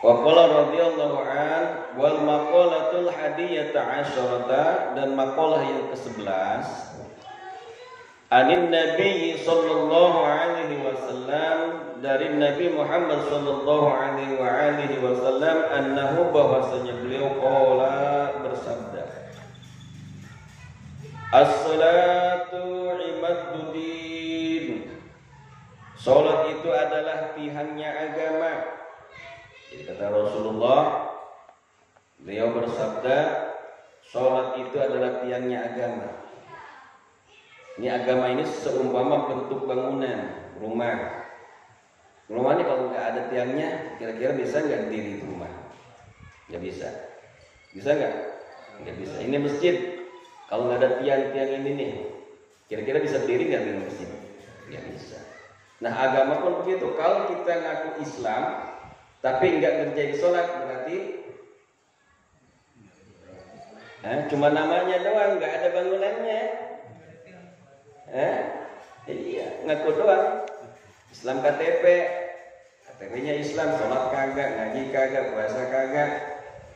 Wa qala radhiyallahu an wal maqalatul hadiyata asyarata, dan maqalah yang ke-11 anin Nabi sallallahu alaihi wasallam, dari Nabi Muhammad sallallahu alaihi wasallam, annahu, bahwasanya beliau qala, bersabda, as-salatu imaduddin, salat itu adalah tiangnya agama. Jadi kata Rasulullah, beliau bersabda, salat itu adalah tiangnya agama. Ini agama ini seumpama bentuk bangunan rumah. Rumah ini kalau nggak ada tiangnya, kira-kira bisa nggak berdiri di rumah? Nggak bisa. Bisa nggak? Nggak bisa. Ini masjid, kalau nggak ada tiang-tiang ini nih, kira-kira bisa berdiri nggak di masjid? Nggak bisa. Nah, agama pun begitu. Kalau kita ngaku Islam tapi nggak ngerjain sholat, berarti cuma namanya doang, nggak ada bangunannya. Iya, ngaku doang. Islam KTP-nya Islam, sholat kagak, ngaji kagak, puasa kagak.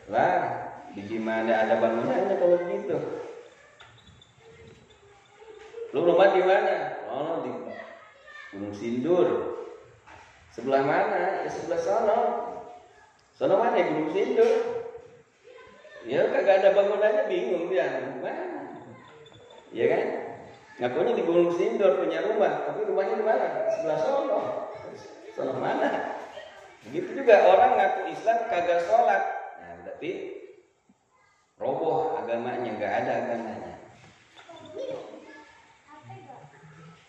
Lah, di gimana ada bangunannya kalau begitu? Lu rumah di mana? Oh, di Gunung Sindur. Sebelah mana? Ya sebelah sono. Sono mana? Gunung Sindur. Ya kagak ada bangunannya, bingung dia. Mana? Iya kan? Ngakunya di Gunung Sindur punya rumah, tapi rumahnya di mana? Sebelah sono. Sono mana? Begitu juga orang ngaku Islam kagak sholat. Nah, berarti roboh agamanya, nggak ada agamanya.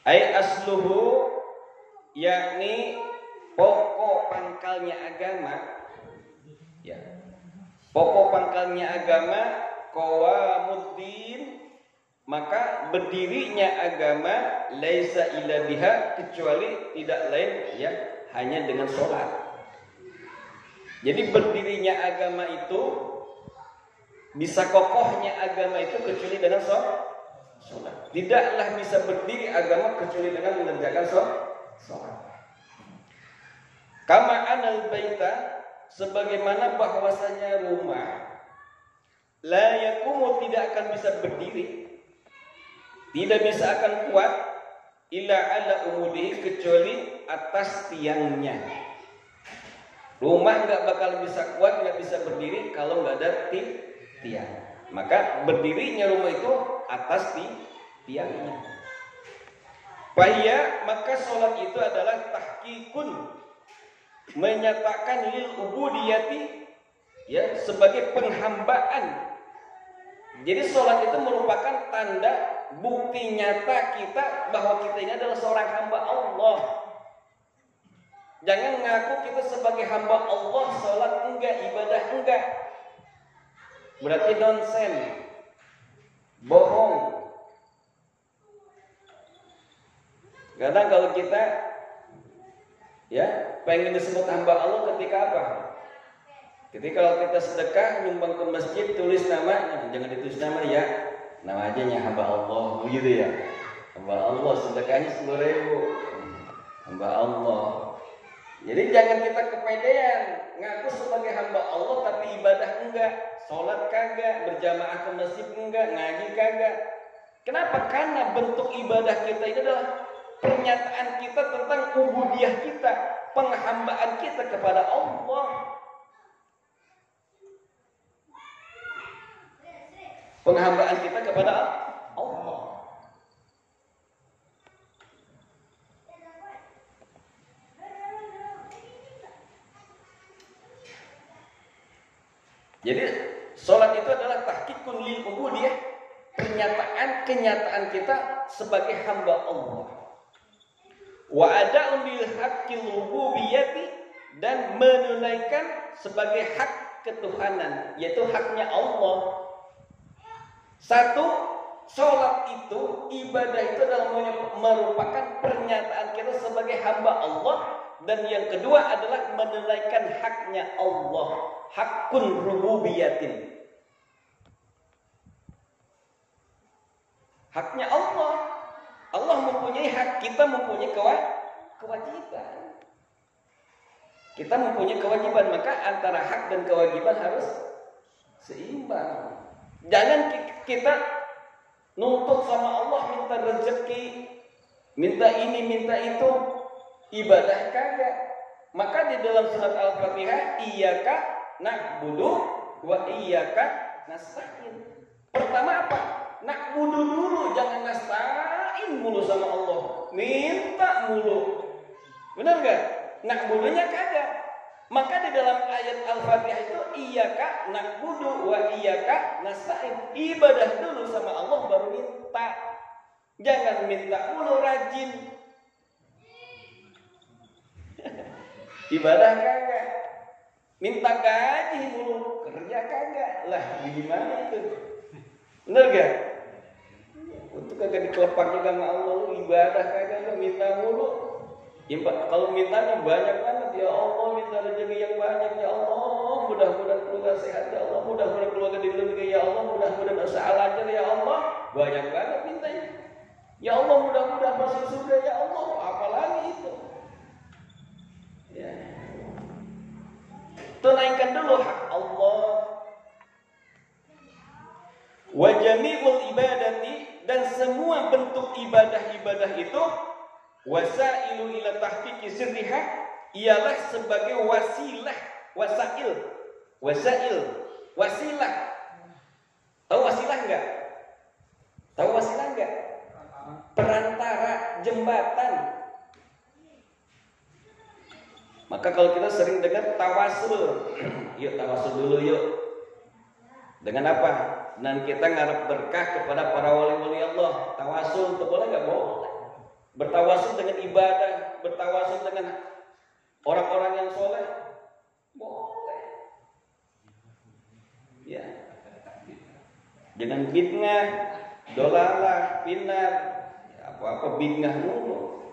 Ai asluhu, yakni pokok pangkalnya agama. Ya. Pokok pangkalnya agama qawamuddin, maka berdirinya agama laisa illa biha, kecuali tidak lain ya hanya dengan sholat. Jadi berdirinya agama itu, bisa kokohnya agama itu kecuali dengan sholat. Tidaklah bisa berdiri agama kecuali dengan mengerjakan sholat. Kama anal baita, sebagaimana bahwasanya rumah la yakumu, tidak akan bisa berdiri, tidak bisa akan kuat, illa ala umudihi, kecuali atas tiangnya. Rumah nggak bakal bisa kuat, nggak bisa berdiri kalau nggak ada tiang. Maka berdirinya rumah itu atas tiangnya. Fahiyya, maka sholat itu adalah tahqiqun, menyatakan lil ubudiyati, ya, sebagai penghambaan. Jadi sholat itu merupakan tanda bukti nyata kita bahwa kita ini adalah seorang hamba Allah. Jangan ngaku kita sebagai hamba Allah, sholat enggak, ibadah enggak. Berarti nonsen, bohong. Kadang kalau kita ya pengen disebut hamba Allah ketika apa? Ketika kalau kita sedekah nyumbang ke masjid, tulis nama, jangan ditulis nama ya, nama aja nya hamba Allah, begitu ya. Hamba Allah, sedekahnya 10.000, hamba Allah. Jadi jangan kita kepedean ngaku sebagai hamba Allah tapi ibadah enggak, sholat kagak, berjamaah ke masjid enggak, ngaji kagak. Kenapa? Karena bentuk ibadah kita ini adalah pernyataan kita tentang ubudiyah kita, penghambaan kita kepada Allah. Penghambaan kita kepada Allah. Jadi sholat itu adalah tahqiqun lil ubudiyah, kenyataan kita sebagai hamba Allah. Wa ada'un lil haqqil rububiyyati, dan menunaikan sebagai hak ketuhanan, yaitu haknya Allah. Satu, sholat itu, ibadah itu adalah merupakan pernyataan kita sebagai hamba Allah. Dan yang kedua adalah menunaikan haknya Allah, hakun rububiyatin. Haknya Allah. Allah mempunyai hak, kita mempunyai kewajiban. Kita mempunyai kewajiban, maka antara hak dan kewajiban harus seimbang. Jangan kita nuntut sama Allah minta rezeki, minta ini, minta itu, ibadah kagak. Maka di dalam surat Al-Fatihah, iyyaka na'budu wa iyyaka nasta'in. Pertama apa? Na'budu dulu, jangan nasta'in mulu sama Allah. Minta mulu. Benar enggak? Na'budunya kagak. Maka di dalam ayat Al-Fatihah itu iyyaka na'budu wa iyyaka nasta'in. Ibadah dulu sama Allah baru minta. Jangan minta mulu rajin. Ibadah kagak. Minta gaji mulu, kerja kagak. Lah gimana itu? Bener gak? Untuk kagak dikelepak juga sama Allah, ibadah kagak, minta mulu. Ya, kalau mintanya banyak banget, ya Allah minta rezeki yang banyak, ya Allah mudah-mudahan keluarga sehat, ya Allah mudah-mudahan keluarga dilindungi, ya Allah mudah-mudahan usaha lancar, ya Allah, banyak banget mintanya. Ya Allah mudah-mudahan masuk surga, ya Allah, apalagi itu. Ya. Tunaikan dulu hak Allah. Wa jami'ul ibadati, dan semua bentuk ibadah-ibadah itu wasailu ila tahqiqi sirriha, ialah sebagai wasilah, wasilah. Tahu wasilah enggak? Tahu wasilah enggak? Perantara, jembatan. Maka kalau kita sering dengar tawasul, yuk tawasul dulu yuk. Dengan apa? Dan kita ngarep berkah kepada para wali-wali Allah. Tawasul itu boleh enggak? Boleh. Bertawasul dengan ibadah, bertawasul dengan orang-orang yang soleh, boleh. Ya. Jangan bid'ah, dolalah, pinar, apa-apa bid'ah mulu.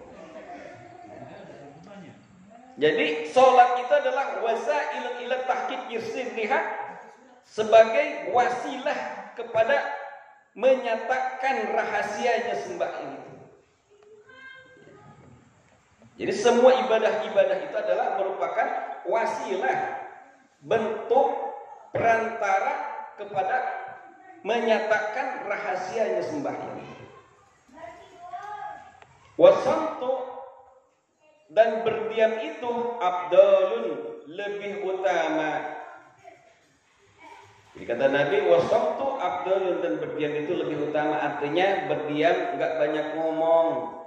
Jadi sholat itu adalah wasail ila tahqiq sirriha, sebagai wasilah kepada menyatakan rahasianya sembahyang itu. Jadi semua ibadah-ibadah itu adalah merupakan wasilah, bentuk perantara kepada menyatakan rahasianya sembahyang. Wasamtu, dan berdiam itu afdalun, lebih utama. Jadi kata Nabi, wasamtu afdalun, dan berdiam itu lebih utama. Artinya berdiam, enggak banyak ngomong.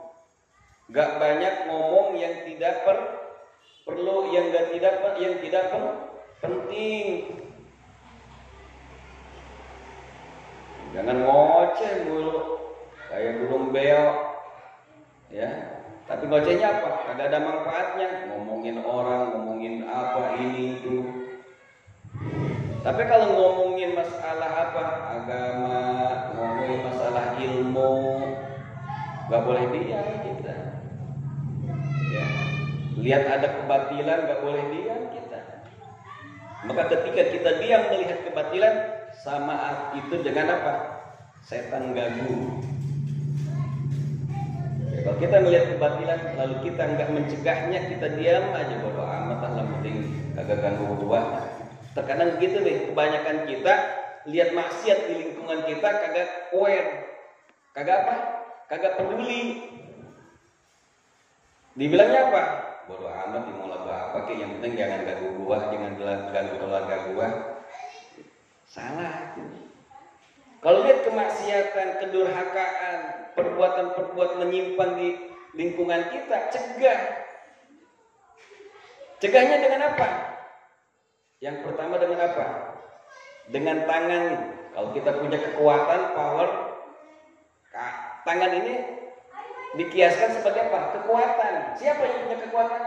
Gak banyak ngomong yang tidak perlu, yang tidak penting. Jangan ngoceh mulu kayak burung beo, ya. Tapi ngocehnya apa? Kagak ada manfaatnya. Ngomongin orang, ngomongin apa ini itu. Tapi kalau ngomongin masalah apa? Agama, ngomongin masalah ilmu, gak boleh diam kita. Ya. Lihat ada kebatilan, gak boleh diam kita. Maka ketika kita diam melihat kebatilan, sama itu dengan apa? Setan ganggu. Ya, kalau kita melihat kebatilan lalu kita nggak mencegahnya, kita diam aja, bodo amat lah, penting kagak ganggu gua. Terkadang gitu deh, kebanyakan kita lihat maksiat di lingkungan kita kagak aware, kagak apa? Kagak peduli. Dibilangnya apa? Bodo amat, mau lagu apa kek, yang penting jangan ganggu gua, jangan ganggu keluarga gua. Salah. Kalau lihat kemaksiatan, kedurhakaan, perbuatan-perbuatan menyimpang di lingkungan kita, cegah. Cegahnya dengan apa? Yang pertama dengan apa? Dengan tangan. Kalau kita punya kekuatan, power, tangan ini dikiaskan sebagai apa? Kekuatan. Siapa yang punya kekuatan?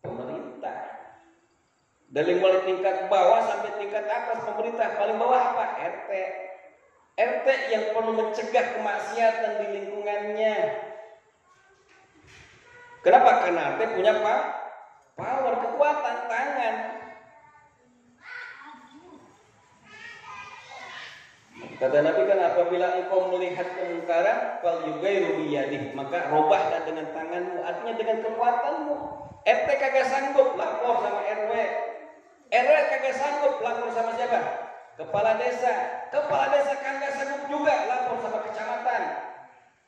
Pemerintah. Dari mulai tingkat bawah sampai tingkat atas pemerintah. Paling bawah apa? RT. RT yang perlu mencegah kemaksiatan di lingkungannya. Kenapa? Karena RT punya power, kekuatan, tangan. Kata Nabi kan apabila engkau melihat kemungkaran, fal yughayyiru biyadihi, maka robahkan dengan tanganmu, artinya dengan kekuatanmu. RT kagak sanggup, lapor sama RW. RW kagak sanggup, lapor sama siapa? Kepala desa. Kepala desa kagak sanggup juga, lapor sama kecamatan.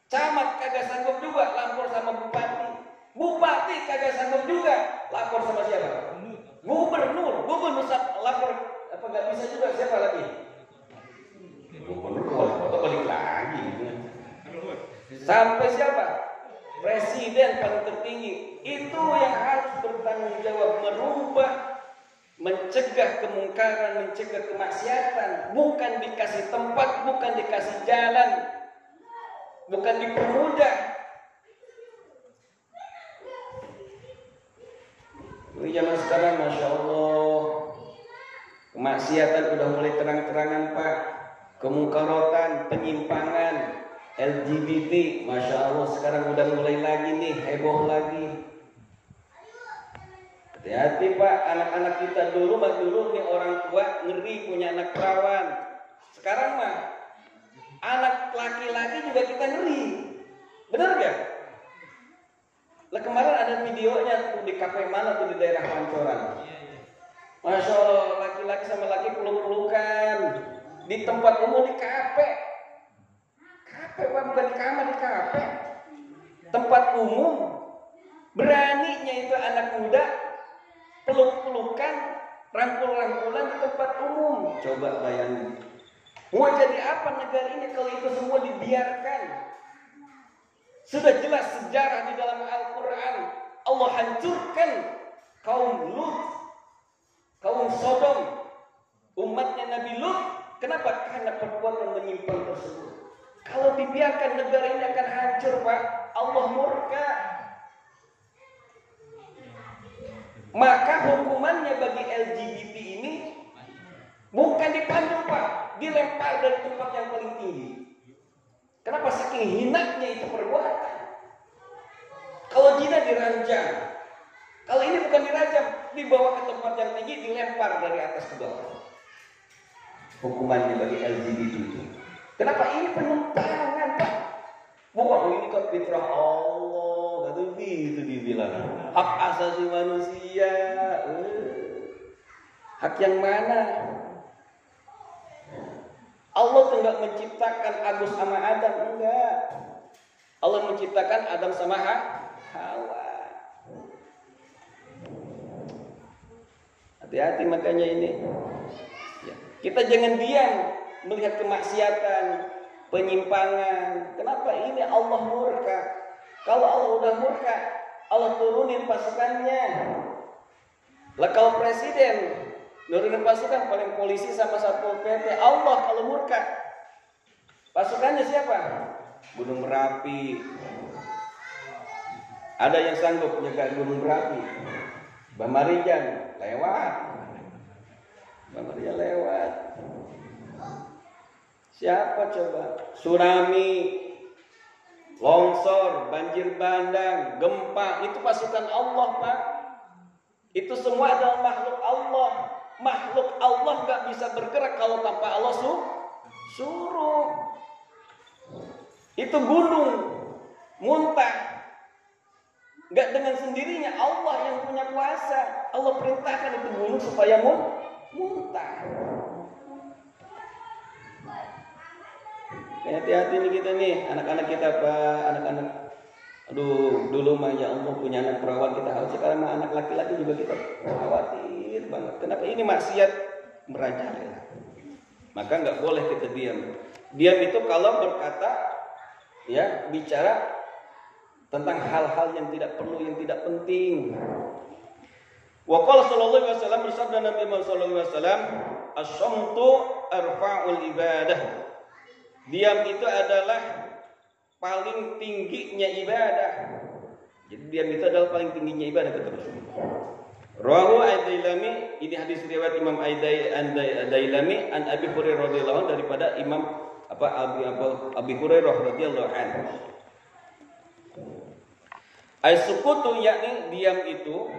Camat kagak sanggup juga, lapor sama bupati. Bupati kagak sanggup juga, lapor sama siapa? Gubernur. Gubernur lapor apa nggak bisa juga, siapa lagi? Gubernur wali kota balik lagi. Sampai siapa? Presiden paling tertinggi. Itu yang harus bertanggung jawab merubah, mencegah kemungkaran, mencegah kemaksiatan. Bukan dikasih tempat, bukan dikasih jalan, bukan dipermudah. Ini zaman sekarang, masya Allah, kemaksiatan udah mulai terang-terangan Pak. Kemungkarotan, penyimpangan, LGBT, masya Allah sekarang udah mulai lagi nih, heboh lagi. Hati-hati Pak, anak-anak kita dulu nih orang tua ngeri punya anak perawan. Sekarang mah anak laki-laki juga kita ngeri, benar gak? Lah kemarin ada videonya tuh di kafe mana tuh di daerah Pancoran. Masya Allah, laki-laki sama laki peluk-pelukan di tempat umum, di kafe. Kafe Pak, bukan di kamar, di kafe. Tempat umum. Beraninya itu anak muda peluk-pelukan, rangkul-rangkulan di tempat umum. Coba bayangin. Mau jadi apa negara ini kalau itu semua dibiarkan? Sudah jelas sejarah di dalam Al-Quran. Allah hancurkan kaum Lut, kaum Sodom, umatnya Nabi Lut. Kenapa? Karena perbuatan menyimpang tersebut. Kalau dibiarkan negara ini akan hancur Pak. Allah murka. Maka hukumannya bagi LGBT ini bukan dipanggil Pak, dilempar dari tempat yang paling tinggi. Kenapa? Saking hinanya itu perbuatan. Kalau zina diranjam, kalau ini bukan diranjam, dibawa ke tempat yang tinggi, dilempar dari atas ke bawah. Hukumannya bagi LGBT itu. Kenapa? Ini penyimpangan Pak. Bukan ini kan fitrah Allah, kata gitu dibilang. Hak asasi manusia. Hak yang mana? Allah tuh enggak menciptakan Agus sama Adam, enggak. Allah menciptakan Adam sama Hawa. Hati-hati makanya ini. Ya. Kita jangan diam melihat kemaksiatan, penyimpangan. Kenapa ini Allah murka? Kalau Allah udah murka, Allah turunin pasukannya. Lah kalau presiden nurunin pasukan, paling polisi sama Satpol PP. Allah kalau murka, pasukannya siapa? Gunung Merapi. Ada yang sanggup menjaga Gunung Merapi? Bamarijan lewat. Bamarijan lewat. Siapa coba? Tsunami, longsor, banjir bandang, gempa, itu pasukan Allah Pak. Itu semua adalah makhluk Allah. Makhluk Allah gak bisa bergerak kalau tanpa Allah suruh. Itu gunung muntah, gak dengan sendirinya. Allah yang punya kuasa. Allah perintahkan itu gunung supaya muntah. Hati-hati nih kita nih, anak-anak kita Pak, anak-anak. Aduh, dulu mah ya Allah punya anak perawan kita harus, sekarang mah anak laki-laki juga kita khawatir banget. Kenapa? Ini maksiat merajalela. Maka nggak boleh kita diam. Diam itu kalau berkata, ya bicara tentang hal-hal yang tidak perlu, yang tidak penting. Wa qala sallallahu alaihi wasallam, bersabda Nabi Muhammad sallallahu alaihi wasallam, "Asy-syamtu arfa'ul ibadah." Diam itu adalah paling tingginya ibadah. Jadi diam itu adalah paling tingginya ibadah, kata Rasulullah. Rawahu Ad-Dailami, ini hadis riwayat Imam Ad-Dailami an Abi Hurairah radhiyallahu anhu, daripada Imam Abi Hurairah radhiyallahu anhu. As-sukutu, yakni diam itu,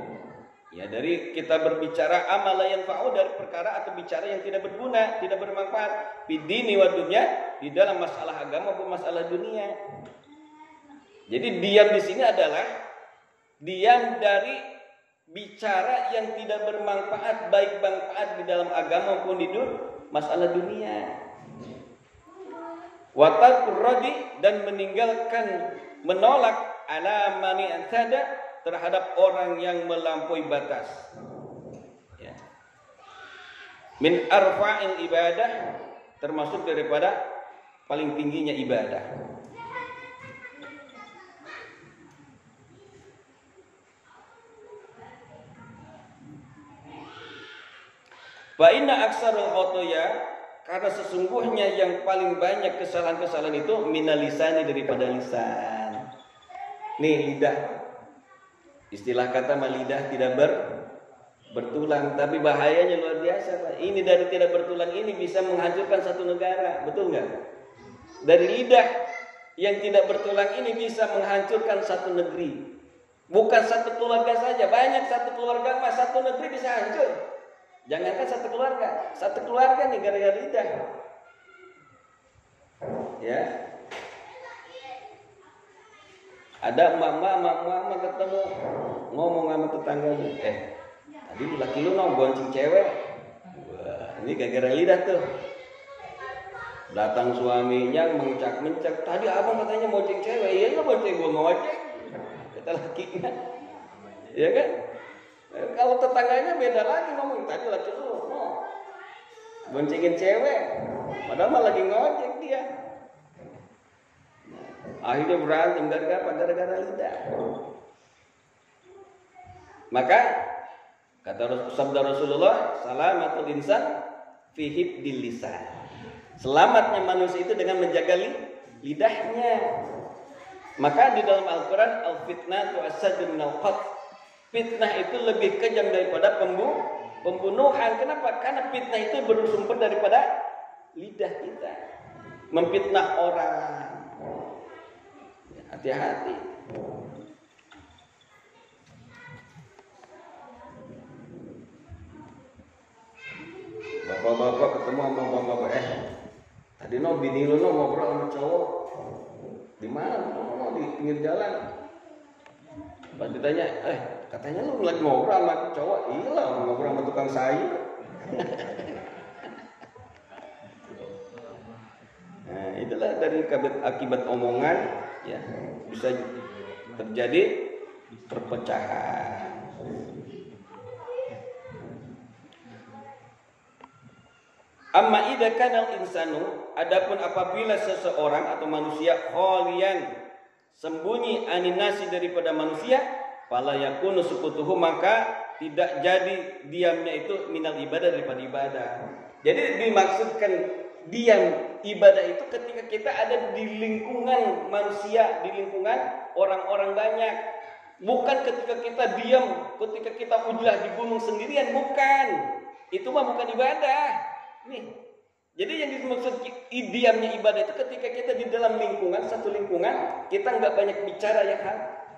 Ya, dari kita berbicara amal la yanfa'u, dari perkara atau bicara yang tidak berguna, tidak bermanfaat fid dini wa dunya, di dalam masalah agama maupun masalah dunia. Jadi diam di sini adalah diam dari bicara yang tidak bermanfaat, baik manfaat di dalam agama maupun di masalah dunia. Wa tarkur radi, dan menolak ala mani antada, terhadap orang yang melampaui batas. Ya. Min arfa'il ibadah, termasuk daripada paling tingginya ibadah. Fa inna aksarul khotoya, karena sesungguhnya yang paling banyak kesalahan-kesalahan itu minal lisani, daripada lisan. Nih, lidah. Istilah kata lidah tidak bertulang, tapi bahayanya luar biasa, Pak. Ini dari tidak bertulang ini bisa menghancurkan satu negara, betul nggak? Dari lidah yang tidak bertulang ini bisa menghancurkan satu negeri. Bukan satu keluarga saja, banyak satu keluarga mas satu negeri bisa hancur. Jangankan satu keluarga nih gara-gara lidah. Ya. Ada emak-emak ketemu ngomong sama tetangganya, tadi laki lu bonceng cewek. Wah, ini gara-gara lidah tuh. Datang suaminya mencak-mencak, tadi abang katanya bonceng cewek. Iya lu bonceng, gua ngojek, kata lakinya. Iya kan? Kalau tetangganya beda lagi ngomong, tadi laki lu boncengin cewek, padahal mah lagi ngojek dia. Akhirnya berantem gara-gara lidah. Maka kata sabda Rasulullah, salamatul insan fi hibdil lisan. Selamatnya manusia itu dengan menjaga lidahnya. Maka di dalam Al-Qur'an, al-fitnatu asyaddu minal qatl. Fitnah itu lebih kejam daripada pembunuhan. Kenapa? Karena fitnah itu bersumber daripada lidah kita. Memfitnah orang. Hati-hati. Bapak-bapak ketemu sama bapak-bapak, tadi bini lu ngobrol sama cowok di mana? Di pinggir jalan. Pas ditanya, katanya lu lagi ngobrol sama cowok. Iya lah, ngobrol sama tukang sayur. Nah, itulah dari akibat omongan, ya, bisa terjadi perpecahan. Amma idza kana al-insanu, adapun apabila seseorang atau manusia khalian, sembunyi aninasi daripada manusia, fala yakunu sukutuhu, maka tidak jadi diamnya itu minal ibadah, daripada ibadah. Jadi dimaksudkan diam ibadah itu ketika kita ada di lingkungan manusia, di lingkungan orang-orang banyak. Bukan ketika kita diam, ketika kita ujlah di gunung sendirian, bukan. Itu mah bukan ibadah. Nih, jadi yang dimaksud diamnya ibadah itu ketika kita di dalam lingkungan, satu lingkungan, kita nggak banyak bicara ya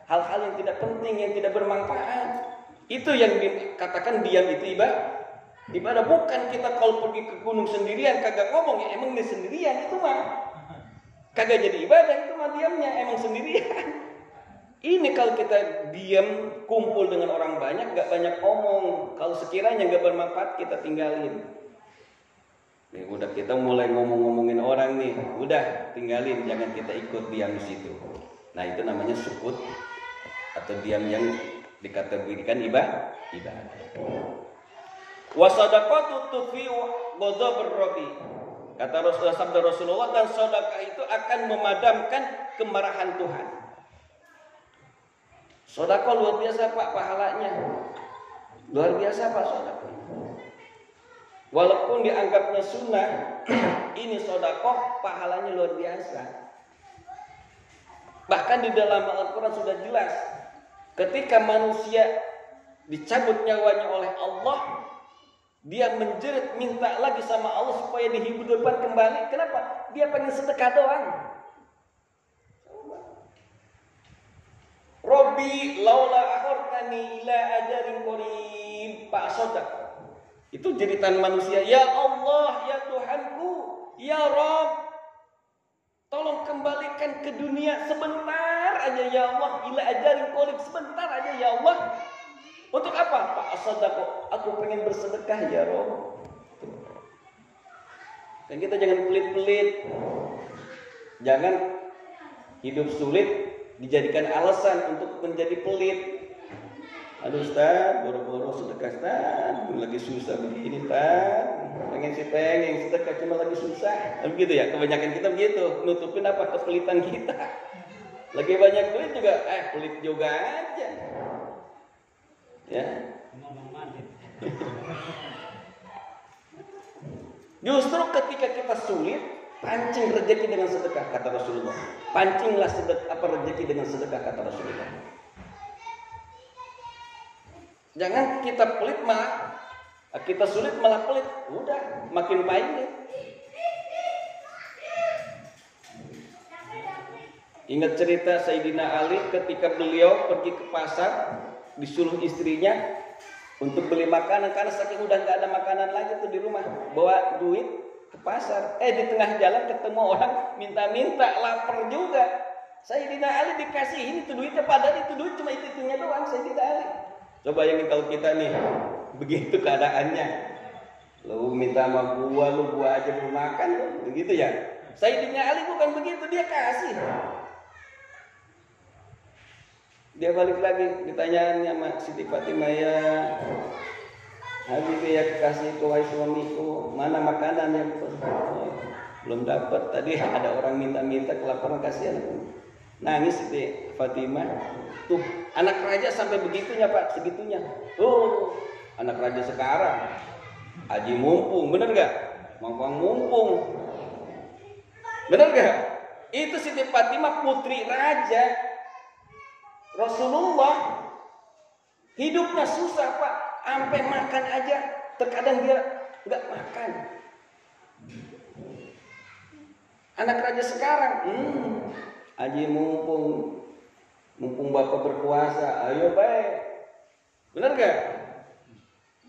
hal-hal yang tidak penting, yang tidak bermanfaat. Itu yang dikatakan diam itu ibadah. Bukan kita kalau pergi ke gunung sendirian kagak ngomong, ya emang ini sendirian, itu mah kagak jadi ibadah, itu mah diamnya emang sendirian. Ini kalau kita diam, kumpul dengan orang banyak, nggak banyak omong. Kalau sekiranya nggak bermanfaat, kita tinggalin. Nih, udah kita mulai ngomongin orang nih, udah tinggalin, jangan kita ikut diam di situ. Nah, itu namanya sukut atau diam yang dikategorikan ibadah. Wa sadaqatu tufi'u ghadabur rabbi. Kata Rasulullah, sabda Rasulullah, dan sedekah itu akan memadamkan kemarahan Tuhan. Sedekah luar biasa Pak pahalanya. Luar biasa Pak sedekah. Walaupun dianggapnya sunnah, ini sedekah pahalanya luar biasa. Bahkan di dalam Al-Qur'an sudah jelas, ketika manusia dicabut nyawanya oleh Allah, dia menjerit minta lagi sama Allah supaya dihidupkan kembali. Kenapa? Dia pengen sedekah doang. Robbi laula akhortani ila ajarin qarib fa'asadaq. Itu jeritan manusia, ya Allah, ya Tuhanku, ya Rabb, tolong kembalikan ke dunia sebentar aja ya Allah, ila ajarin qarib, sebentar aja ya Allah. Untuk apa? Fa'asadaq, aku pengen bersedekah ya Rabb. Dan kita jangan pelit-pelit. Jangan hidup sulit dijadikan alasan untuk menjadi pelit. Aduh Ustaz, boro-boro sedekah Ustaz, lagi susah begini Ustaz. Pengen sedekah cuma lagi susah. Begitu ya, kebanyakan kita begitu, nutupin apa? Kepelitan kita. Lagi banyak duit juga, pelit juga aja. Ya. Justru ketika kita sulit, pancing rezeki dengan sedekah, kata Rasulullah. Pancinglah rezeki dengan sedekah, kata Rasulullah. Jangan kita pelit malah kita sulit malah pelit, udah makin pahit. Ingat cerita Sayyidina Ali ketika beliau pergi ke pasar, disuruh istrinya untuk beli makanan karena saking udah nggak ada makanan lagi tuh di rumah, bawa duit ke pasar. Di tengah jalan ketemu orang minta-minta, lapar juga. Sayyidina Ali dikasihin itu duitnya, padahal itu duit cuma itu-itunya doang Sayyidina Ali. Coba bayangin kalau kita nih begitu keadaannya, lu minta sama gua aja belum makan, begitu ya. Sayyidina Ali bukan begitu, dia kasih. Dia balik lagi, ditanyaannya sama Siti Fatimah, ya Habibie, ya kekasihku, wahai suamiku, mana makanan yang belum dapat. Tadi ada orang minta-minta, kelaparan, kasihan. Nangis Siti Fatimah. Tuh, anak raja sampai begitunya Pak, segitunya. Anak raja sekarang Haji mumpung, bener gak? Mampang mumpung, bener gak? Itu Siti Fatimah putri raja. Rasulullah hidupnya susah Pak, sampai makan aja terkadang dia nggak makan. Anak raja sekarang, Haji mumpung bapak berkuasa, ayo baik, benar gak?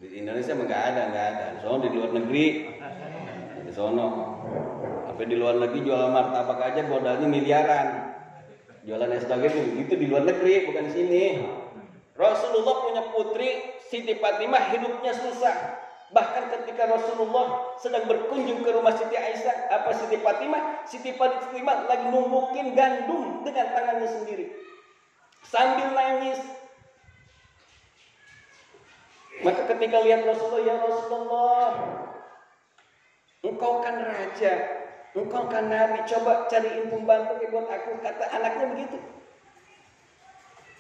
Di Indonesia mah nggak ada. Soalnya di luar negeri, di sono, sampai di luar negeri jual martabak aja modalnya miliaran. Jualan es dawet itu di luar negeri, bukan di sini. Rasulullah punya putri Siti Fatimah hidupnya susah. Bahkan ketika Rasulullah sedang berkunjung ke rumah Siti Siti Fatimah lagi numbukin gandum dengan tangannya sendiri sambil nangis. Maka ketika lihat Rasulullah, ya Rasulullah, engkau kan raja, engkau kan nabi, coba cariin pembantu buat aku. Kata anaknya begitu.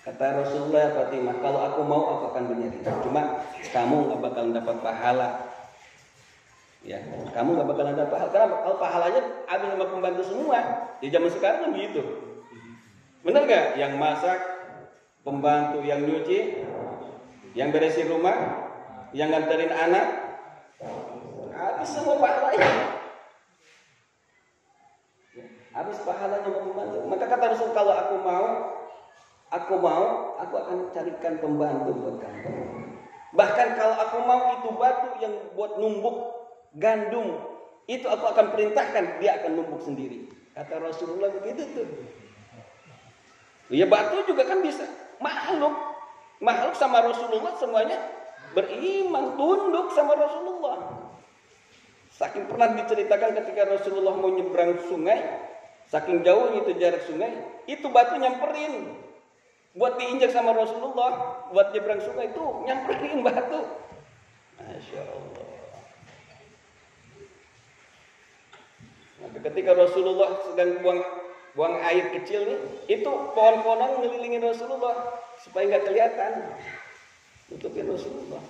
Kata Rasulullah, Fatimah, kalau aku mau aku akan menyerah. Cuma kamu gak bakal dapat pahala. Ya, kamu gak bakal dapat pahala. Karena kalau pahalanya habis sama pembantu semua. Di zaman sekarang kan gitu. Bener gak? Yang masak, pembantu yang nyuci, yang beresin rumah, yang nganterin anak, habis semua pahalanya. Habis pahalanya sama pembantu. Maka kata Rasul, kalau aku mau, aku akan carikan pembantu buat kamu. Bahkan kalau aku mau itu batu yang buat numbuk gandum, itu aku akan perintahkan, dia akan numbuk sendiri. Kata Rasulullah begitu tuh. Ya batu juga kan bisa. Makhluk sama Rasulullah semuanya beriman, tunduk sama Rasulullah. Saking pernah diceritakan ketika Rasulullah mau nyebrang sungai, saking jauhnya itu jarak sungai, itu batu nyamperin. Buat diinjak sama Rasulullah, buat nyebrang sungai itu nyamperin batu. Masya Allah. Nah, ketika Rasulullah sedang buang air kecil nih, itu pohon-pohonan ngelilingin Rasulullah supaya nggak kelihatan, tutupin Rasulullah.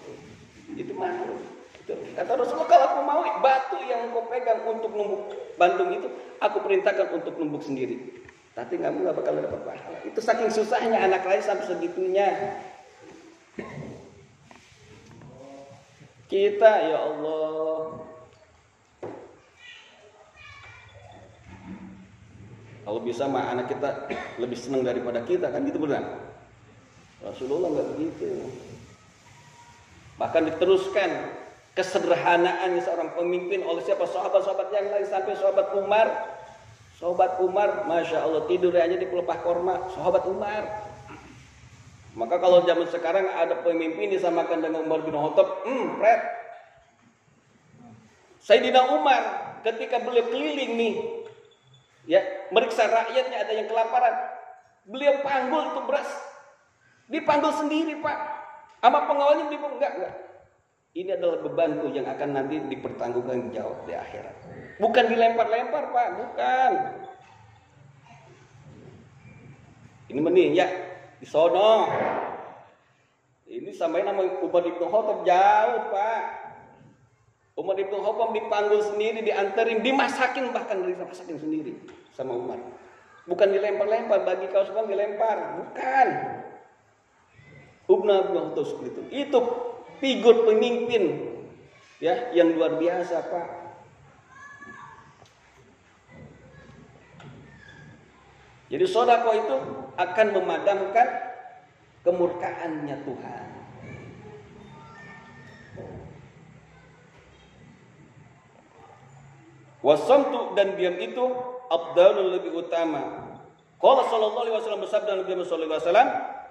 Itu makhluk. Kata Rasulullah, kalau aku mau batu yang kau pegang untuk numbuk bandung itu, aku perintahkan untuk numbuk sendiri. Tapi kamu gak bakal dapat pahala. Itu saking susahnya anak lain sampai segitunya. Kita, ya Allah, kalau bisa mah anak kita lebih senang daripada kita, kan gitu benar. Rasulullah nggak begitu. Bahkan diteruskan kesederhanaannya seorang pemimpin oleh siapa? Sahabat-sahabat yang lain, sampai sahabat Umar. Sahabat Umar, Masya Allah, tidur aja di pelepah korma. Sahabat Umar. Maka kalau zaman sekarang ada pemimpin disamakan dengan Umar bin Khattab, Fred. Sayyidina Umar ketika beliau keliling nih, ya, meriksa rakyatnya ada yang kelaparan, beliau panggul itu beras, dipanggul sendiri, Pak. Sama pengawalnya beliau enggak. Ini adalah bebanku yang akan nanti dipertanggungan jawab di akhirat. Bukan dilempar-lempar, Pak, bukan. Ini mending ya di sono. Ini sampai nama Umar bin Khattab jauh, Pak. Umar bin Khattab dipanggul sendiri, dianterin, dimasakin, bahkan dimasakin sendiri sama Umar. Bukan dilempar-lempar, bagi kau semua dilempar, bukan. Umar bin Khattab seperti itu. Itu figur pemimpin ya yang luar biasa, Pak. Jadi sedekah itu akan memadamkan kemurkaannya Tuhan. Wasamtu dan diam itu afdalul, lebih utama. Qala sallallahu alaihi wasallam, bersabda Nabi sallallahu alaihi wasallam,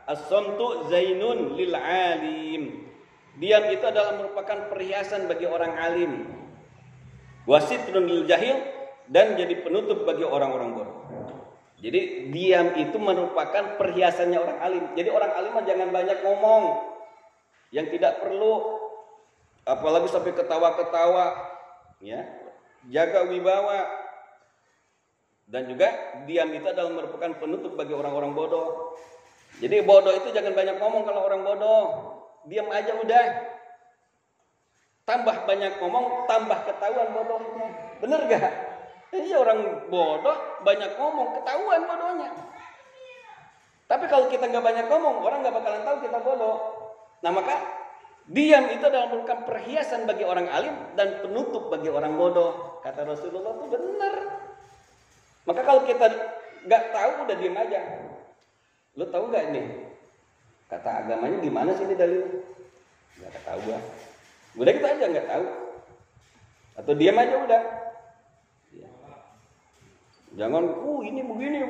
as-samtu zainun lil alim. Diam itu adalah merupakan perhiasan bagi orang alim. Wasitrun lil jahil, dan jadi penutup bagi orang-orang bodoh. Jadi diam itu merupakan perhiasannya orang alim. Jadi orang alim jangan banyak ngomong yang tidak perlu, apalagi sampai ketawa-ketawa, ya. Jaga wibawa. Dan juga diam itu adalah merupakan penutup bagi orang-orang bodoh. Jadi bodoh itu jangan banyak ngomong kalau orang bodoh. Diam aja udah. Tambah banyak ngomong, tambah ketahuan bodohnya. Bener gak? Iya, orang bodoh banyak ngomong, ketahuan bodohnya. Tapi kalau kita nggak banyak ngomong, orang nggak bakalan tahu kita bodoh. Nah maka diam itu adalah merupakan perhiasan bagi orang alim dan penutup bagi orang bodoh. Kata Rasulullah itu benar. Maka kalau kita nggak tahu, udah diam aja. Lo tahu nggak ini? Kata agamanya gimana sih ini dalilnya? Nggak tahu gua. Udah kita aja nggak tahu. Atau diam aja udah. Jangan, ini begini.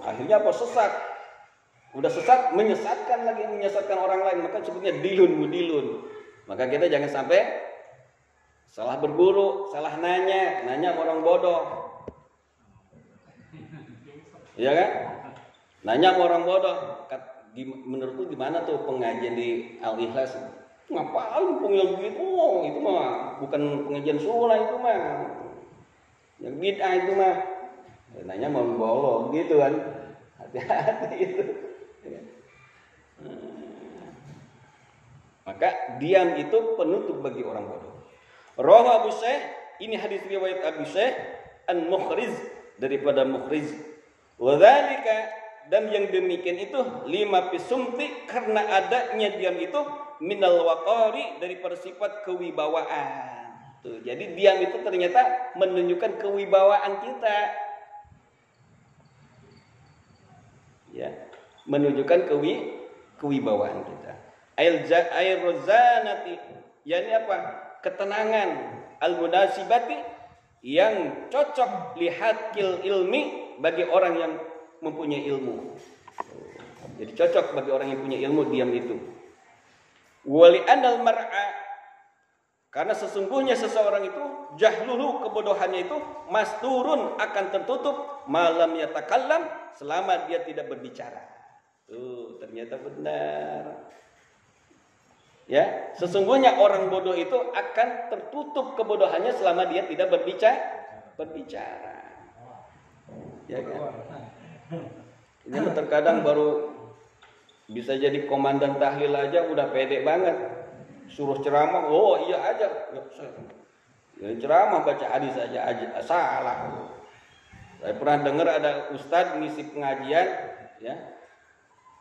Akhirnya apa? Sesat. Udah sesat, menyesatkan lagi, menyesatkan orang lain. Maka sebutnya dilun. Maka kita jangan sampai salah berguru, salah nanya orang bodoh. Iya kan? Nanya orang bodoh. Menurut lu gimana tuh pengajian di Al-Ikhlas? Ngapain pengajian begitu? Oh, itu mah bukan pengajian sunnah, itu mah yang bid'ah itu mah. Nanya mau bolong gitu kan, hati-hati itu. Maka diam itu penutup bagi orang bodoh. Rawahu Abu Syekh, ini hadis riwayat Abu Syekh an Mukhriz, daripada Mukhriz. Wa dzalika, dan yang demikian itu lima pisumti, karena adanya diam itu minal waqari, daripada sifat kewibawaan. Tuh, jadi diam itu ternyata menunjukkan kewibawaan kita. Ya, menunjukkan kewibawaan kita. Air rozanati, yakni apa? Ketenangan, al-munasibati, yang cocok lihakil ilmi, bagi orang yang mempunyai ilmu. Jadi cocok bagi orang yang punya ilmu diam itu. Wali anal mar'a, karena sesungguhnya seseorang itu jahluhu, kebodohannya itu masturun, akan tertutup, malam yatakallam, selama dia tidak berbicara. Tuh, ternyata benar. Ya, sesungguhnya orang bodoh itu akan tertutup kebodohannya selama dia tidak berbicara. Ya kan? Ini terkadang baru bisa jadi komandan tahlil aja udah pede banget. Suruh ceramah, oh iya aja. Ya, ceramah baca hadis aja salah. Saya pernah dengar ada ustadz ngisi pengajian, ya.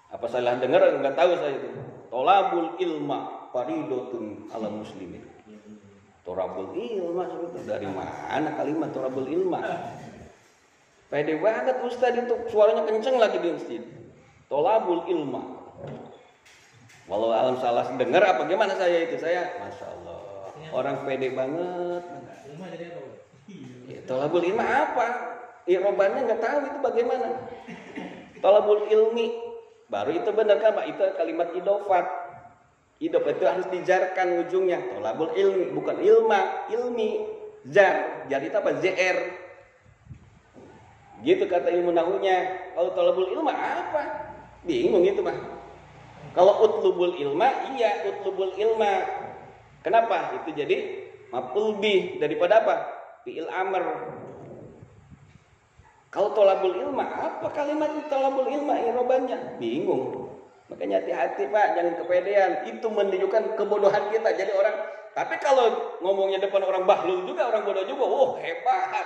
Apa salah dengar enggak tahu saya itu. Tolabul ilma faridotun ala muslimin. Tolabul ilma dari mana kalimat tolabul ilma? Pede banget ustadz itu, suaranya kenceng lagi di masjid. Tolabul ilma. Walau alam salah dengar apa gimana saya itu, saya Masya Allah orang pede banget. Ya, tolabul ilmi apa? Irobannya nggak tahu itu bagaimana. Tolabul ilmi baru itu benar kan Pak? Itu kalimat idofat. Idofat itu harus dijarkan ujungnya. Tolabul ilmi bukan ilma, ilmi. Jar itu apa? Zr. Gitu kata ilmu nahunya. Kalau tolabul ilma apa? Bingung itu mah. Kalau utlubul ilma, iya utlubul ilma. Kenapa? Itu jadi maf'ul bih daripada apa? Fi'il amr. Kalau tolabul ilma, apa kalimat tolabul ilma irobannya? Bingung. Makanya hati-hati Pak, jangan kepedean. Itu menunjukkan kebodohan kita. Jadi orang, tapi kalau ngomongnya depan orang bahlul juga, orang bodoh juga, hebat.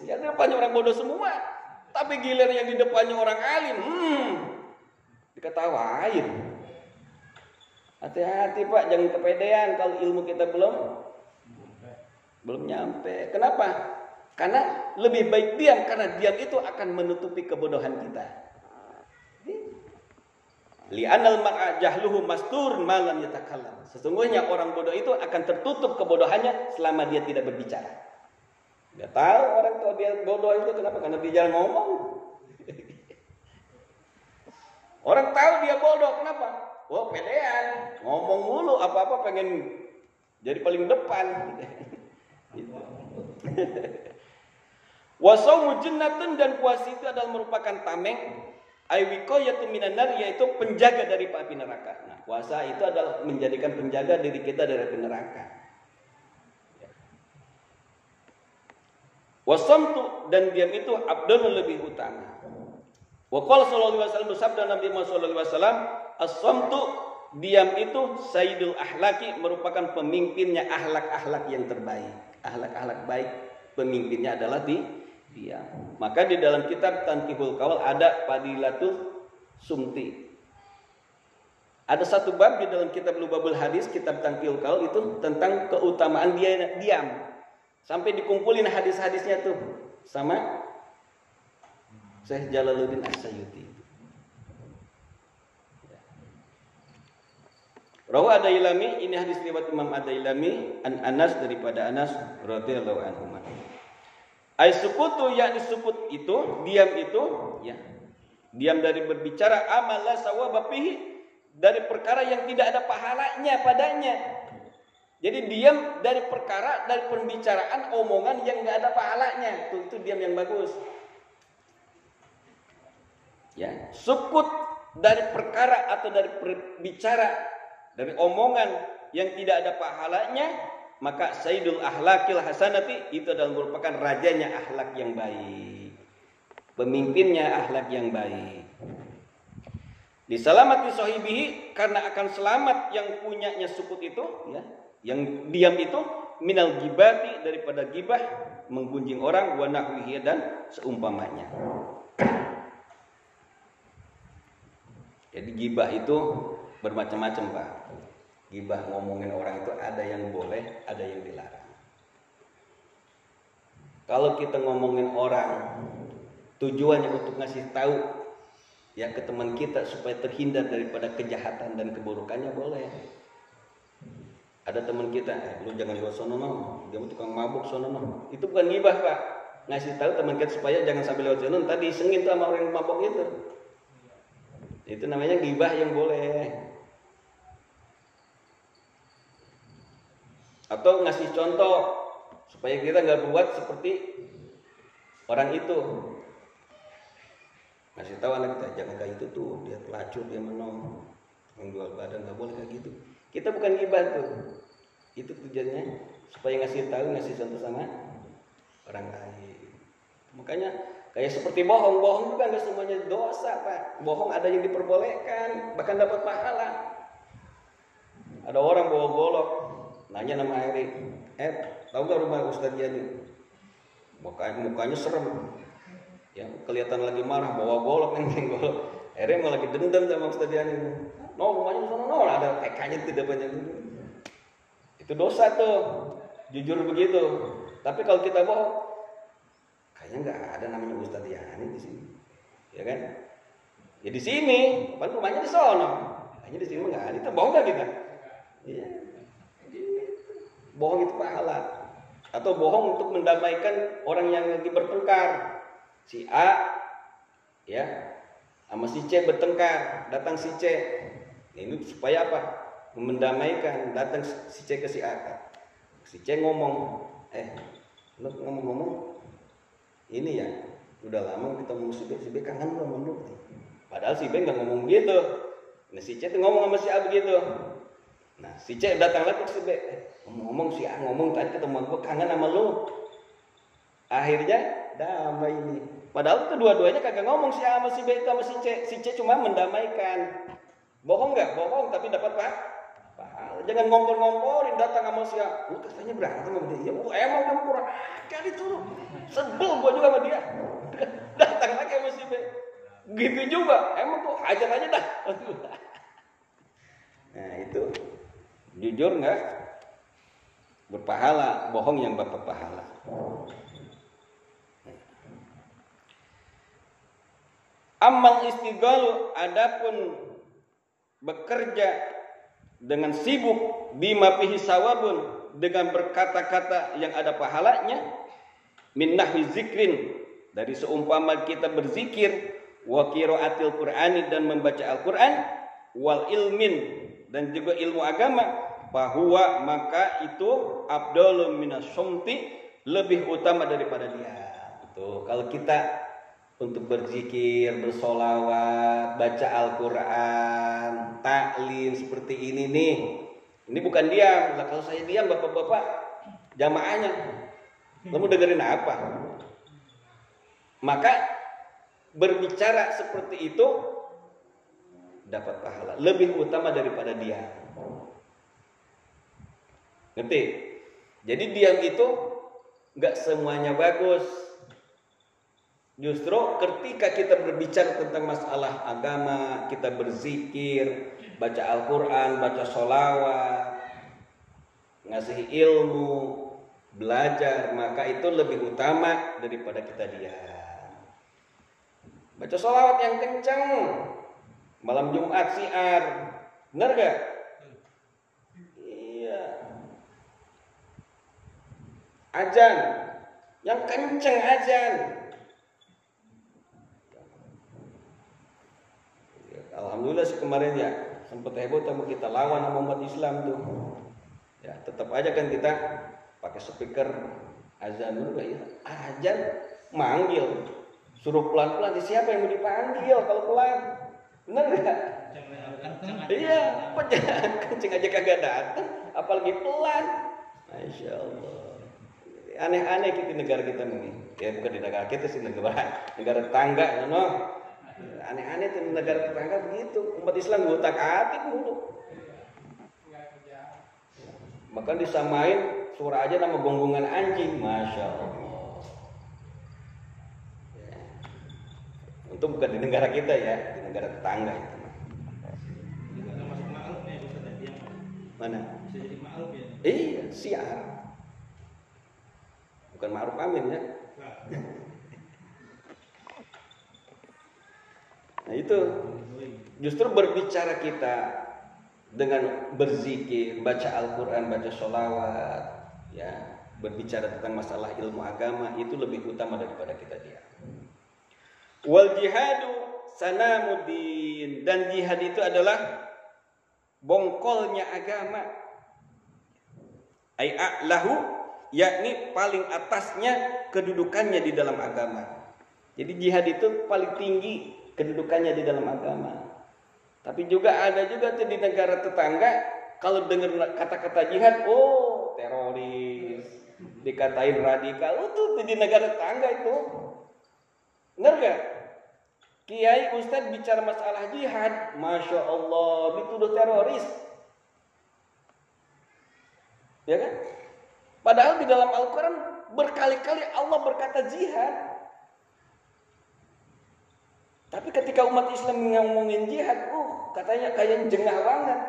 Ya depannya orang bodoh semua. Tapi gilir yang di depannya orang alim, diketawain. Hati-hati Pak, jangan kepedean kalau ilmu kita belum nyampe. Kenapa? Karena lebih baik diam, karena diam itu akan menutupi kebodohan kita. Li'anal mar'a jahluhu masturun ma lam yatakallam. Sesungguhnya orang bodoh itu akan tertutup kebodohannya selama dia tidak berbicara. Enggak tahu orang kalau dia bodoh itu kenapa? Karena dia jarang ngomong. Orang tahu dia bodoh, kenapa? Pedean, ngomong mulu, apa-apa pengen jadi paling depan. Wasaumu jinnatun, dan puasa itu adalah merupakan tameng aywiqayatun minan nar, yaitu penjaga dari api neraka. Nah, puasa itu adalah menjadikan penjaga diri kita dari api neraka. Wasamtu, dan diam itu abdul lebih utama. Wa qala sallallahu alaihi wasallam, sabda Nabi Muhammad sallallahu alaihi wasallam, as-samtu, diam itu sayyidul ahlaki, merupakan pemimpinnya akhlak-akhlak yang terbaik. Akhlak-akhlak baik pemimpinnya adalah diam. Maka di dalam kitab Tanqihul Qaul ada Fadilatul Sumti. Ada satu bab di dalam kitab Lubabul Hadis, kitab Tanqihul Qaul itu tentang keutamaan dia diam. Sampai dikumpulin hadis-hadisnya tuh sama Syekh Jalaluddin As-Sayuti. Rawa Adailami, ini hadis riwayat Imam Adailami an Anas, daripada Anas radhiyallahu anhu. Ai-sukutu, yakni sukut itu, diam itu, ya. Diam dari berbicara, amala sawaba fihi, dari perkara yang tidak ada pahalanya padanya. Jadi diam dari perkara, dari pembicaraan, omongan yang enggak ada pahalanya. Itu diam yang bagus. Ya, sukut dari perkara atau dari berbicara, dari omongan yang tidak ada pahalanya, maka sayyidul ahlakil hasanati, itu adalah merupakan rajanya akhlak yang baik, pemimpinnya akhlak yang baik. Disalamati sahibihi, karena akan selamat yang punyanya sukut itu, ya, yang diam itu, minal gibati, daripada gibah, menggunjing orang, wa nahwihi, dan seumpamanya. Jadi gibah itu bermacam-macam Pak. Gibah ngomongin orang itu ada yang boleh, ada yang dilarang. Kalau kita ngomongin orang, tujuannya untuk ngasih tahu ya ke teman kita supaya terhindar daripada kejahatan dan keburukannya, boleh. Ada teman kita, lu jangan lewat sono no, dia tukang mabuk sono no. Itu bukan gibah Pak. Ngasih tahu teman kita supaya jangan sampai lewat sono, tadi sengin tuh sama orang yang mabuk itu. Itu namanya gibah yang boleh. Atau ngasih contoh supaya kita nggak buat seperti orang itu. Ngasih tahu anak kita, jangan kayak itu tuh, dia pelacur, dia menjual badan, nggak boleh kayak gitu. Kita bukan gibah tuh. Itu tujuannya supaya ngasih tahu, ngasih contoh sama orang lain. Makanya kayak seperti bohong juga nggak semuanya dosa Pak. Bohong ada yang diperbolehkan, bahkan dapat pahala. Ada orang bawa golok, nanya nama Erik, tahu gak rumah Ustadz Yani? Mukanya serem, ya kelihatan lagi marah, bawa golok, nenteng golok. Erik malah lagi dendam sama Ustadz Yani. No, rumahnya sana, no, ada TK-nya tidak banyak. Itu dosa tuh, jujur begitu. Tapi kalau kita bohong, kayaknya nggak ada namanya Ustadz Yani di sini, ya kan? Ya di sini, padahal rumahnya di sono. Makanya di sini mah nggak ada. Itu bohong nggak kita? Iya. Bohong itu pahala. Atau bohong untuk mendamaikan orang yang lagi bertengkar. Si A ya sama si C bertengkar, datang si C. Ini supaya apa? Mendamaikan. Datang si C ke si A. Si C ngomong, lu ngomong-ngomong ini ya, udah lama kita ngomong si B kangen lu sama lu. Padahal si B nggak ngomong gitu. Nah si C tuh ngomong sama si A begitu. Nah si C datang lagi ke si B, ngomong si A ngomong tadi ketemu gue kangen sama lu. Akhirnya damai ini. Padahal kedua-duanya kagak ngomong si A sama si B sama si C. Si C cuma mendamaikan. Bohong nggak? Bohong tapi dapat pahala. Jangan ngompor-ngomporin datang sama si A. Lu katanya berantem sama dia. Ya emang kamu kurang ajar itu. Sebel gua juga sama dia. Datang lagi sama si B. Gitu juga. Emang tuh hajar aja dah. Nah itu jujur nggak berpahala, bohong yang dapat pahala. Amal istighalu, adapun bekerja dengan sibuk bima fihi sawabun, dengan berkata-kata yang ada pahalanya, min nahwi zikrin, dari seumpama kita berzikir, wa qiraatil qur'ani, dan membaca Al-Qur'an, wal ilmin, dan juga ilmu agama, bahwa maka itu afdalun minas sumti, lebih utama daripada dia. Tuh, kalau kita untuk berzikir, bersolawat, baca Al-Quran, taklim seperti ini nih. Ini bukan diam. Nah, kalau saya diam, bapak-bapak, jamaahnya, kamu dengerin apa? Maka berbicara seperti itu dapat pahala, lebih utama daripada diam. Ngerti? Jadi diam itu nggak semuanya bagus. Justru ketika kita berbicara tentang masalah agama, kita berzikir, baca Al-Quran, baca sholawat, ngasih ilmu, belajar, maka itu lebih utama daripada kita diam. Baca sholawat yang kencang, malam Jumat syiar, benar gak? Iya. Azan, yang kencang azan. Alhamdulillah sih kemarin ya sempat heboh tapi kita lawan sama umat Islam tuh. Ya tetap aja kan kita pakai speaker azan dulu ya. Azan manggil, suruh pelan-pelan. Siapa yang mau dipanggil kalau pelan? Bener nggak? Iya, kenceng aja kagak datang, apalagi pelan. Masya Allah. Aneh-aneh kita negara kita ini. Ya bukan di negara kita sih, negara tetangga, you know? Aneh-aneh di negara tetangga begitu. Umat Islam ngutak-atik mulu. Bahkan disamain suara aja nama gonggongan anjing. Masya Allah. Ya. Untung bukan di negara kita ya, di negara tetangga itu. Mana? Iya, siar. Bukan ma'ruf amin ya. Nah itu justru berbicara kita dengan berzikir, baca Al-Quran, baca sholawat, ya, berbicara tentang masalah ilmu agama itu lebih utama daripada kita diam. Wal jihadu sanamuddin, dan jihad itu adalah bongkolnya agama. Ai a'lahu, yakni paling atasnya kedudukannya di dalam agama. Jadi jihad itu paling tinggi kedudukannya di dalam agama. Tapi juga ada juga tuh di negara tetangga, kalau dengar kata-kata jihad, oh teroris, dikatain radikal, tuh di negara tetangga itu. Benar gak? Kiai Ustadz bicara masalah jihad, Masya Allah, dituduh teroris. Ya kan? Padahal di dalam Al-Quran berkali-kali Allah berkata jihad. Tapi ketika umat Islam ngomongin jihad, katanya kayak jengah banget.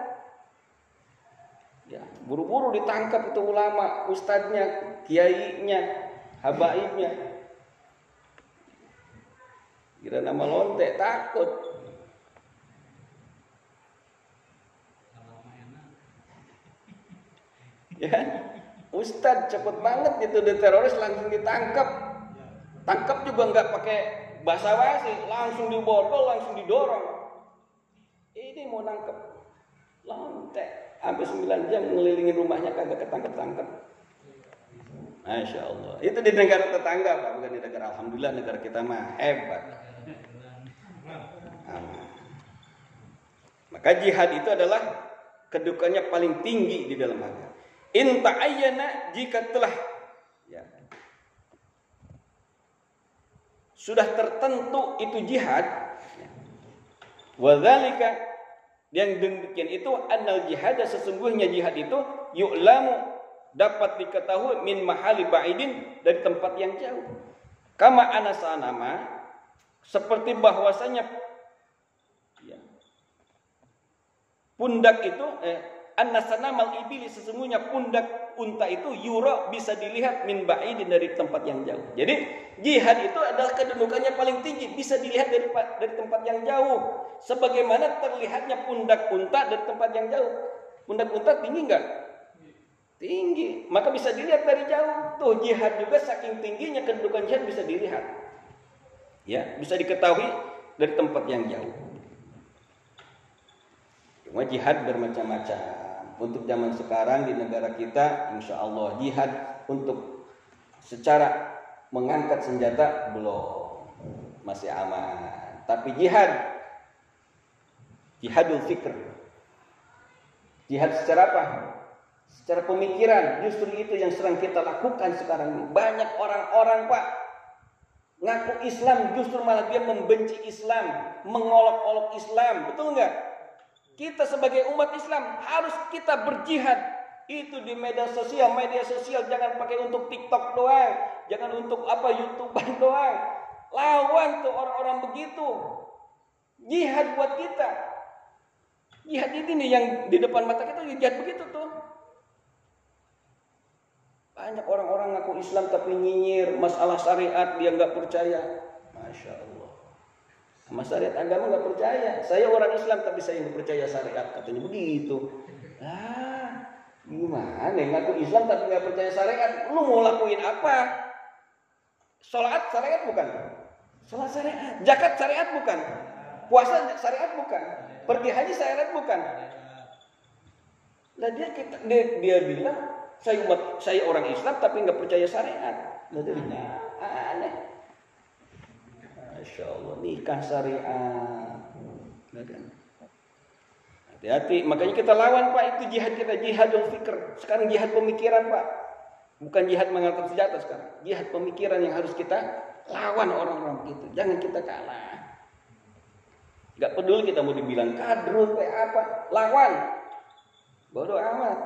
Ya, buru-buru ditangkap itu ulama, ustadznya, kiainya, habaibnya. Kira nama lonte, takut. Ya kan? Ustadz cepet banget itu di teroris langsung ditangkap. Tangkap juga nggak pakai basa-basi, langsung diborgol, langsung didorong. Ini mau nangkep lontek sampai 9 jam ngelilingin rumahnya kagak ketangkep-tangkep. Masya Allah. Itu di negara tetangga Pak, bukan di negara. Alhamdulillah negara kita mah hebat. Maka jihad itu adalah kedudukannya paling tinggi di dalam agama. In ta'ayyana, jika telah sudah tertentu itu jihad, wadzalika, yang demikian itu annal jihad, sesungguhnya jihad itu yu'lamu, dapat diketahui min mahali ba'idin, dari tempat yang jauh. Kama anasanama, seperti bahwasanya pundak itu annasanamal ibili, sesungguhnya pundak unta itu yura, bisa dilihat min ba'idin, dari tempat yang jauh. Jadi jihad itu adalah kedudukannya paling tinggi, bisa dilihat dari tempat yang jauh, sebagaimana terlihatnya pundak unta dari tempat yang jauh. Pundak unta tinggi enggak? Tinggi, maka bisa dilihat dari jauh. Tuh jihad juga saking tingginya kedudukan jihad bisa dilihat. Ya, bisa diketahui dari tempat yang jauh. Cuma jihad bermacam-macam. Untuk zaman sekarang di negara kita, insya Allah jihad untuk secara mengangkat senjata belum, masih aman. Tapi jihadul fikr, jihad secara apa? Secara pemikiran. Justru itu yang sering kita lakukan sekarang ini. Banyak orang-orang Pak ngaku Islam, justru malah dia membenci Islam, mengolok-olok Islam. Betul nggak? Kita sebagai umat Islam harus kita berjihad. Itu di media sosial jangan pakai untuk TikTok doang, jangan untuk YouTuber doang. Lawan tuh orang-orang begitu. Jihad buat kita. Jihad ini nih yang di depan mata kita, jihad begitu tuh. Banyak orang-orang ngaku Islam tapi nyinyir masalah syariat, dia nggak percaya. Masya Allah. Sama syariat agama nggak percaya. Saya orang Islam tapi saya nggak percaya syariat, katanya begitu. Gimana? Ngaku Islam tapi nggak percaya syariat. Lu mau lakuin apa? Sholat syariat bukan? Sholat syariat. Zakat syariat bukan? Puasa syariat bukan? Pergi haji syariat bukan? Lah dia bilang saya orang Islam tapi nggak percaya syariat. Lah dia aneh. Masya Allah, nikah syariat. Hati-hati, makanya kita lawan Pak, itu jihad kita, jihadul fikr. Sekarang jihad pemikiran Pak, bukan jihad mengangkat senjata sekarang. Jihad pemikiran yang harus kita lawan orang-orang begitu. Jangan kita kalah. Gak peduli kita mau dibilang kadrun kayak apa, lawan. Bodoh amat.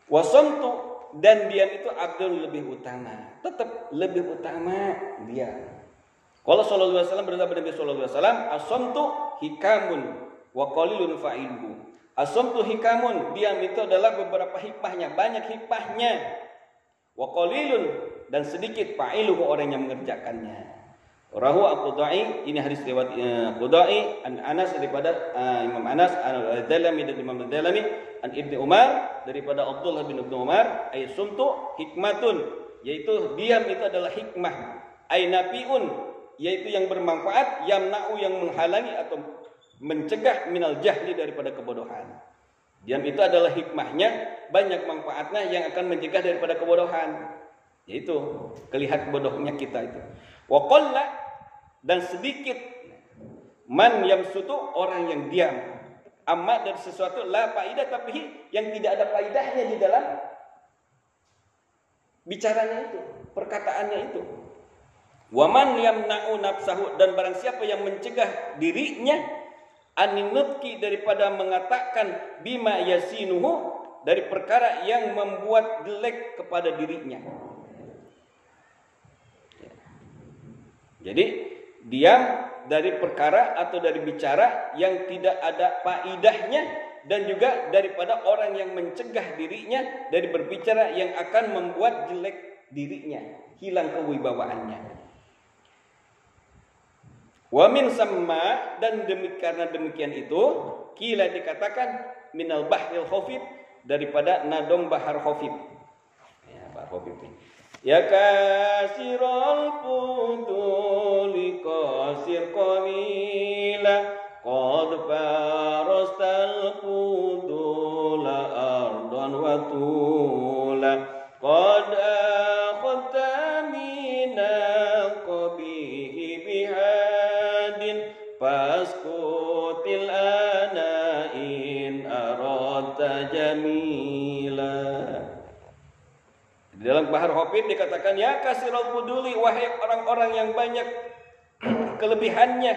Wasamtu, dan diam itu abdul lebih utama, tetap lebih utama diam. Kalau sallallahu alaihi wasallam bersabda Nabi sallallahu alaihi wasallam, as-samtu hikamun wa qalilun fa'iluhu. As-samtu hikamun, diam itu adalah beberapa hikmahnya, banyak hikmahnya. Wa qalilun, dan sedikit fa'iluhu, orang yang mengerjakannya. Rahu Al-Qudai, ini hadis riwayat Qudai an Anas, daripada Imam Anas, Al-Dalami dan Imam Al-Dalami, an Ibnu Umar, daripada Abdullah bin Ibnu Umar, ay sumtu hikmatun, yaitu diam itu adalah hikmah, ay nafiun, yaitu yang bermanfaat, yamna'u, yang menghalangi atau mencegah, minal jahli, daripada kebodohan. Diam itu adalah hikmahnya, banyak manfaatnya yang akan mencegah daripada kebodohan, yaitu kelihat bodohnya kita itu. Wa qalla, dan sedikit, man yamsutu, orang yang diam, amma dari sesuatu la faidah, tapi yang tidak ada faidahnya di dalam bicaranya itu, perkataannya itu. Wa man yamna'u nafsahu, dan barang siapa yang mencegah dirinya aninutki, daripada mengatakan bima yasinuhu, dari perkara yang membuat jelek kepada dirinya. Jadi diam dari perkara atau dari bicara yang tidak ada faidahnya, dan juga daripada orang yang mencegah dirinya dari berbicara yang akan membuat jelek dirinya, hilang kewibawaannya. Wa min samma, dan karena demikian itu Kila dikatakan minal bahril khafif, daripada nadom bahar khafif. Ya, bahar khafif ini. Ya kasiral puduli qasir qalila qad farastal pudula ardan wa tula qad akhadta minal qabihi bihadin faskutil ana in aradta jamila. Di dalam bahar khafif dikatakan ya kasirul puduli, wahai orang-orang yang banyak kelebihannya,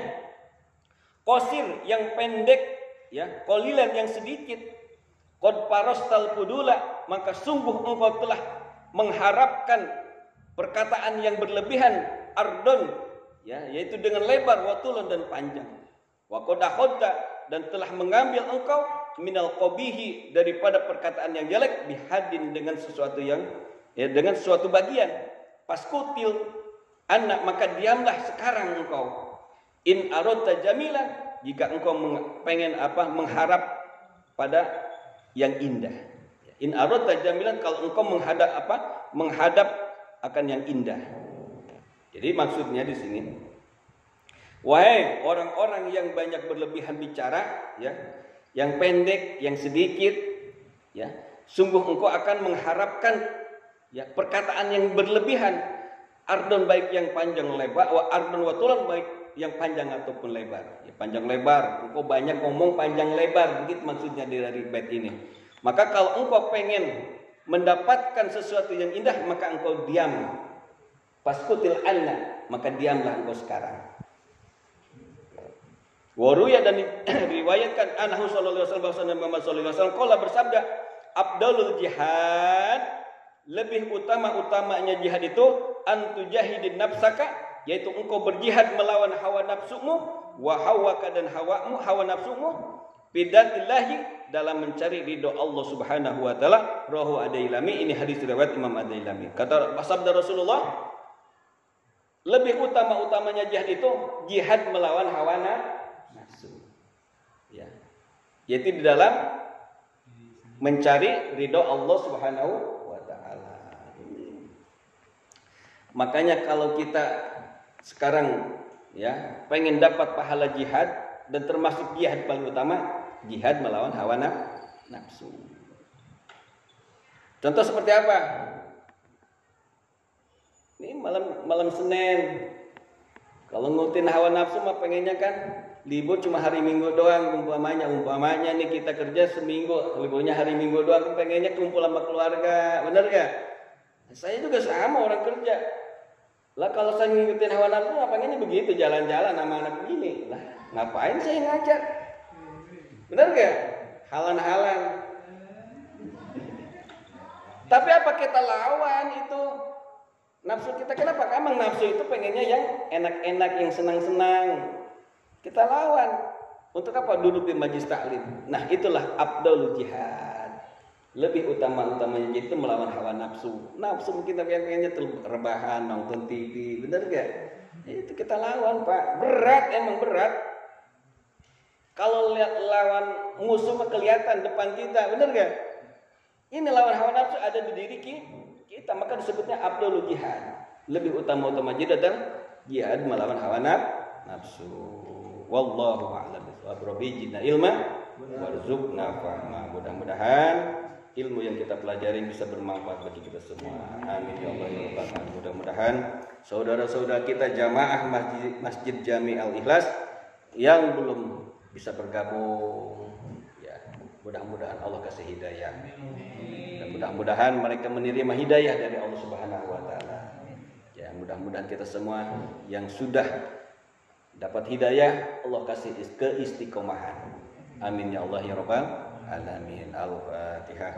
qasir yang pendek, ya, qalilan yang sedikit, qad farastal pudula, maka sungguh engkau telah mengharapkan perkataan yang berlebihan, ardon, ya, yaitu dengan lebar, watulan dan panjang. Wa qad akhadta, dan telah mengambil engkau minal qabihi, daripada perkataan yang jelek, bihadin, dengan sesuatu yang, ya, dengan suatu bagian. Paskutil anak, maka diamlah sekarang engkau. In aradta jamilan, jika engkau pengen mengharap pada yang indah. In aradta jamilan, kalau engkau menghadap akan yang indah. Jadi maksudnya di sini, wahai orang-orang yang banyak berlebihan bicara, ya, yang pendek, yang sedikit, ya, sungguh engkau akan mengharapkan, ya, perkataan yang berlebihan, ardon baik yang panjang lebar, wa ardon watulan baik yang panjang ataupun lebar. Ya, panjang lebar, engkau banyak ngomong panjang lebar, begitu maksudnya dari bait ini. Maka kalau engkau pengen mendapatkan sesuatu yang indah, maka engkau diam. Paskutil anna, maka diamlah engkau sekarang. Waruya, dan riwayatkan anhu sallallahu alaihi wasallam, Muhammad sallallahu alaihi wasallam qala, bersabda, afdalul jihad, lebih utama-utamanya jihad itu antujahidin nafsaka, yaitu engkau berjihad melawan hawa nafsumu, wa hawaka, dan hawa nafsumu, bidatillahi, dalam mencari ridho Allah Subhanahu wa taala. Rawahu Ad-Dailami, ini hadis riwayat Imam Ad-Dailami. Kata sabda Rasulullah, lebih utama-utamanya jihad itu jihad melawan hawa nafsu. Ya. Yaitu di dalam mencari ridho Allah Subhanahu wa taala. Makanya kalau kita sekarang, ya, pengen dapat pahala jihad, dan termasuk jihad paling utama, jihad melawan hawa nafsu. Contoh seperti apa? Ini malam Senin, kalau ngutin hawa nafsu mah pengennya kan libur cuma hari Minggu doang. Umpamanya nih kita kerja seminggu, liburnya hari Minggu doang, pengennya kumpul sama keluarga, bener gak? Saya juga sama, orang kerja. Lah kalau saya ngikutin hawa nafsu mah pengennya begitu, jalan-jalan sama anak begini. Lah ngapain saya ngajar? Bener gak? Halan-halan. Tapi apa kita lawan itu nafsu kita? Kenapa? Emang nafsu itu pengennya yang enak-enak, yang senang-senang. Kita lawan. Untuk apa? Duduk di majlis taklim. Nah, itulah afdalul jihad. Lebih utama-utamanya itu melawan hawa nafsu. Nafsu kita pengennya rebahan, nonton TV. Bener gak? Itu kita lawan, Pak. Berat, emang berat. Kalau lihat lawan musuh mah kelihatan depan kita, bener gak? Ini lawan hawa nafsu ada di diri kita, maka disebutnya afdalul jihad. Lebih utama-utama jihad melawan hawa nafsu. Wallahu a'lam bishawab. Rabbina ilma warzuqna fahma. Mudah-mudahan ilmu yang kita pelajari bisa bermanfaat bagi kita semua. Amin ya Allah ya Rabbal alamin. Mudah-mudahan saudara-saudara kita jamaah Masjid Jami Al-Ikhlas yang belum bisa bergabung, ya, mudah-mudahan Allah kasih hidayah. Dan mudah-mudahan mereka menerima hidayah dari Allah Subhanahu wa taala. Ya, mudah-mudahan kita semua yang sudah dapat hidayah, Allah kasih keistiqomahan. Amin ya Allah ya Rabbal alamin. Al-Fatihah.